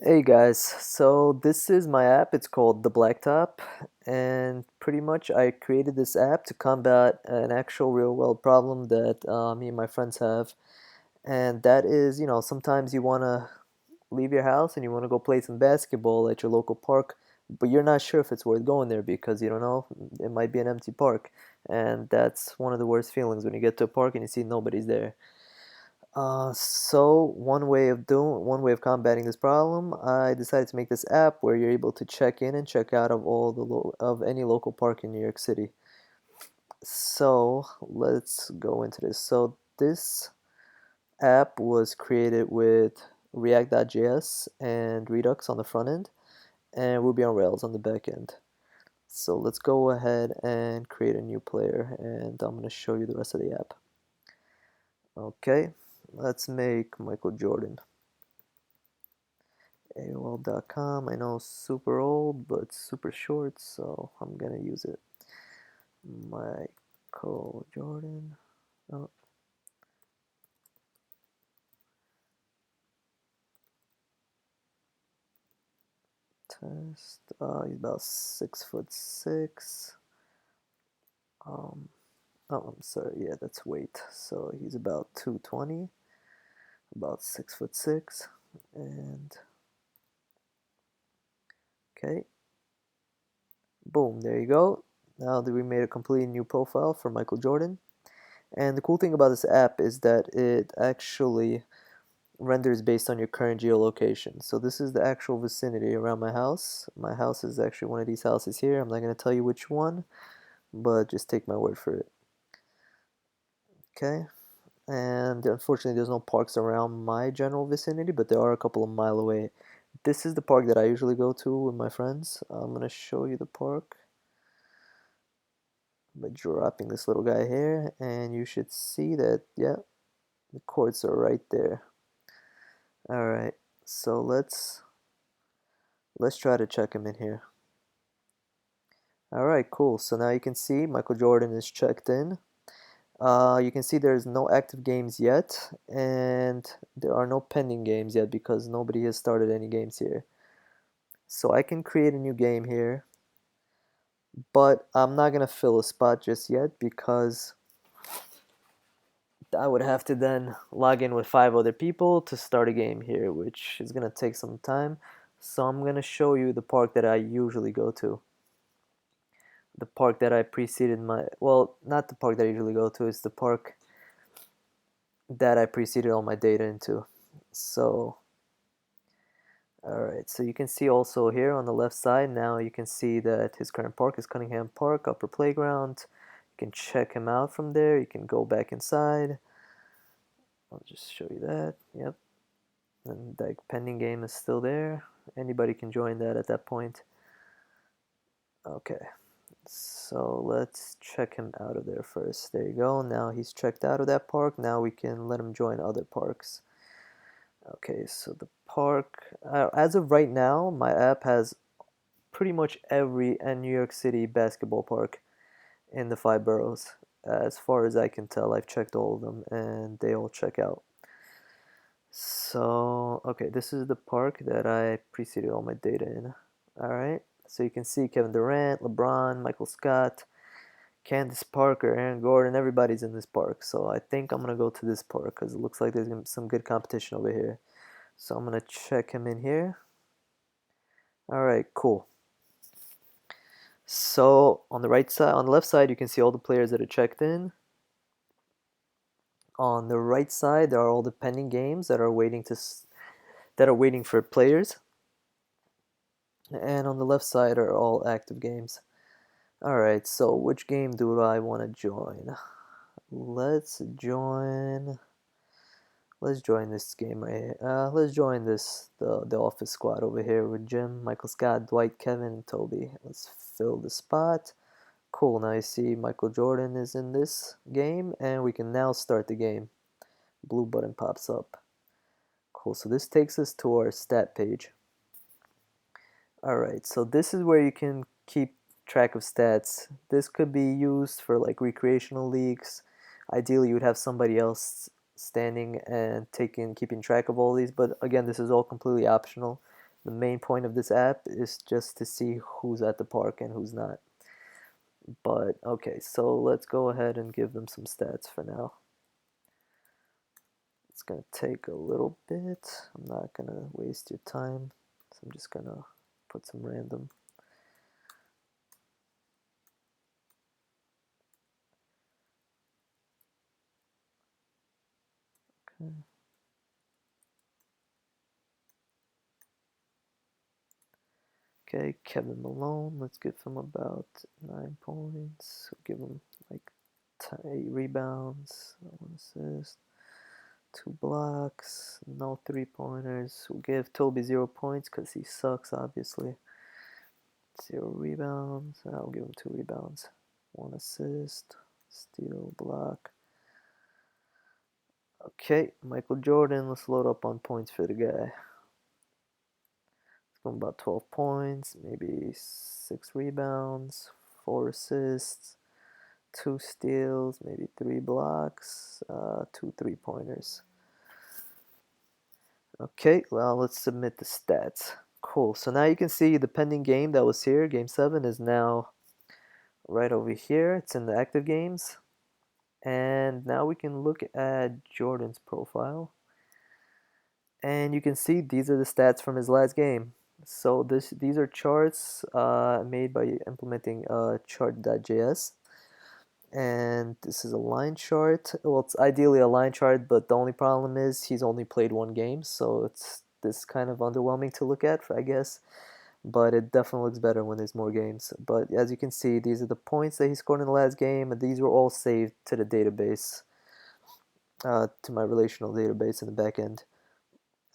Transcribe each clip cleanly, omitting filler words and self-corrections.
Hey guys, so this is my app. It's called the Blacktop, and pretty much I created this app to combat an actual real world problem that me and my friends have, and that is, sometimes you want to leave your house and you want to go play some basketball at your local park, but you're not sure if it's worth going there because you don't know, it might be an empty park, and that's one of the worst feelings when you get to a park and you see nobody's there. So one way of combating this problem, I decided to make this app where you're able to check in and check out of all the of any local park in New York City. So let's go into this. So this app was created with react.js and Redux on the front end and Ruby on Rails on the back end. So let's go ahead and create a new player and I'm going to show you the rest of the app. Okay, let's make Michael Jordan. AOL.com. I know super old, but super short, so I'm gonna use it. Michael Jordan. Oh, test. He's about 6'6". Um, oh, I'm sorry. Yeah, that's weight. So he's about 220, about 6'6", and okay, boom. There you go. Now that we made a completely new profile for Michael Jordan. And the cool thing about this app is that it actually renders based on your current geolocation. So this is the actual vicinity around my house. My house is actually one of these houses here. I'm not going to tell you which one, but just take my word for it. Okay. And unfortunately, there's no parks around my general vicinity, but there are a couple of mile away. This is the park that I usually go to with my friends. I'm going to show you the park by dropping this little guy here, and you should see that, yeah, the courts are right there. All right, so let's try to check him in here. All right, cool. So now you can see Michael Jordan is checked in. You can see there's no active games yet, and there are no pending games yet because nobody has started any games here. So I can create a new game here, but I'm not gonna fill a spot just yet because I would have to then log in with 5 other people to start a game here, which is gonna take some time. So I'm gonna show you the park that I usually go to. The park that I preceded well, not the park that I usually go to, it's the park that I preceded all my data into. So, all right, so you can see also here on the left side, now you can see that his current park is Cunningham Park, Upper Playground. You can check him out from there. You can go back inside. I'll just show you that. Yep. And the pending game is still there. Anybody can join that at that point. Okay. So let's check him out of there first. There you go. Now he's checked out of that park. Now we can let him join other parks. Okay, so the park, as of right now, my app has pretty much every New York City basketball park in the 5 boroughs. As far as I can tell, I've checked all of them and they all check out. So, okay, this is the park that I preceded all my data in. All right, so you can see Kevin Durant, LeBron, Michael Scott, Candace Parker, Aaron Gordon, everybody's in this park. So I think I'm gonna go to this park because it looks like there's gonna be some good competition over here. So I'm gonna check him in here. All right, cool. So on the right side, on the left side, you can see all the players that are checked in. On the right side, there are all the pending games that are waiting for players. And on the left side are all active games. All right, so which game do I want to join? Let's join. Let's join this game right here. Let's join the office squad over here with Jim, Michael Scott, Dwight, Kevin, and Toby. Let's fill the spot. Cool, now you see Michael Jordan is in this game, and we can now start the game. Blue button pops up. Cool, so this takes us to our stat page. Alright, so this is where you can keep track of stats. This could be used for like recreational leagues. Ideally, you would have somebody else standing and keeping track of all these, but again, this is all completely optional. The main point of this app is just to see who's at the park and who's not. But okay, so let's go ahead and give them some stats for now. It's gonna take a little bit. I'm not gonna waste your time, so I'm just gonna put some random. Okay. Okay, Kevin Malone, let's give him about 9 points. We'll give him like 8 rebounds, 1 assist, 2 blocks, no 3-pointers. We'll give Toby 0 points because he sucks, obviously. 0 rebounds. I'll give him 2 rebounds, 1 assist, steal, block. Okay, Michael Jordan, let's load up on points for the guy. It's going about 12 points, maybe 6 rebounds, 4 assists, 2 steals, maybe 3 blocks, 2 3-pointers. Okay, well, let's submit the stats. Cool, so now you can see the pending game that was here, game 7, is now right over here. It's in the active games. And now we can look at Jordan's profile. And you can see these are the stats from his last game. So these are charts made by implementing chart.js. And this is a line chart. Well, it's ideally a line chart, but the only problem is he's only played 1 game, so it's this kind of underwhelming to look at, I guess. But it definitely looks better when there's more games. But as you can see, these are the points that he scored in the last game, and these were all saved to the database, to my relational database in the back end.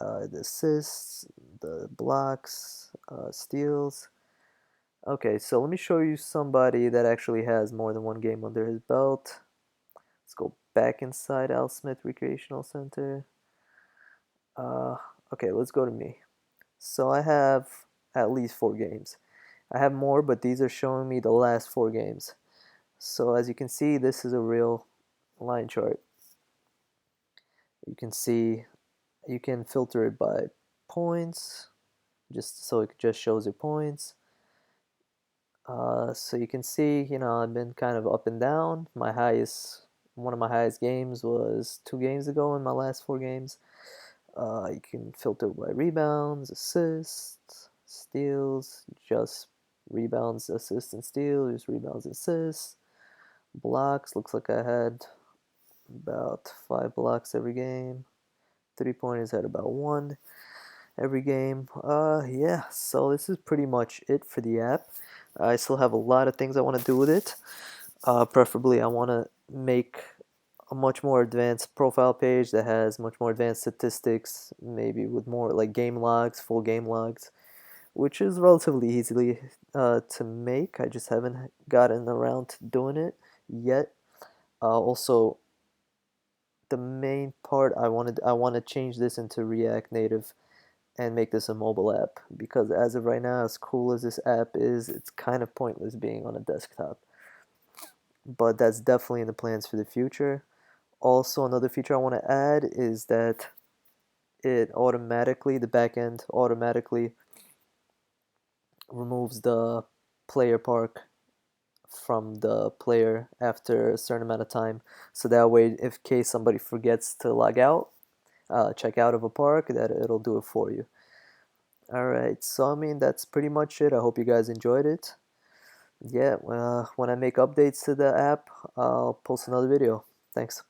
The assists, the blocks, steals. Okay, so let me show you somebody that actually has more than 1 game under his belt. Let's go back inside Al Smith Recreational Center. Uh, okay, let's go to me. So I have at least 4 games. I have more, but these are showing me the last 4 games. So as you can see, this is a real line chart. You can see, you can filter it by points, just so it just shows your points. So you can see, I've been kind of up and down. One of my highest games was 2 games ago in my last 4 games. You can filter by rebounds, assists, steals, just rebounds, assists, and steals, just rebounds, assists. Blocks, looks like I had about 5 blocks every game. 3-pointers had about 1 every game. Yeah, so this is pretty much it for the app. I still have a lot of things I want to do with it. Preferably, I want to make a much more advanced profile page that has much more advanced statistics, maybe with more like game logs, full game logs, which is relatively easily to make. I just haven't gotten around to doing it yet. Also, the main part I want to change this into React Native and make this a mobile app, because as of right now, as cool as this app is, it's kind of pointless being on a desktop. But that's definitely in the plans for the future. Also, another feature I want to add is that the backend automatically removes the player park from the player after a certain amount of time. So that way, if case somebody forgets to log out, check out of a park, that it'll do it for you. All right, so I mean, that's pretty much it. I hope you guys enjoyed it. Yeah, when I make updates to the app, I'll post another video. Thanks.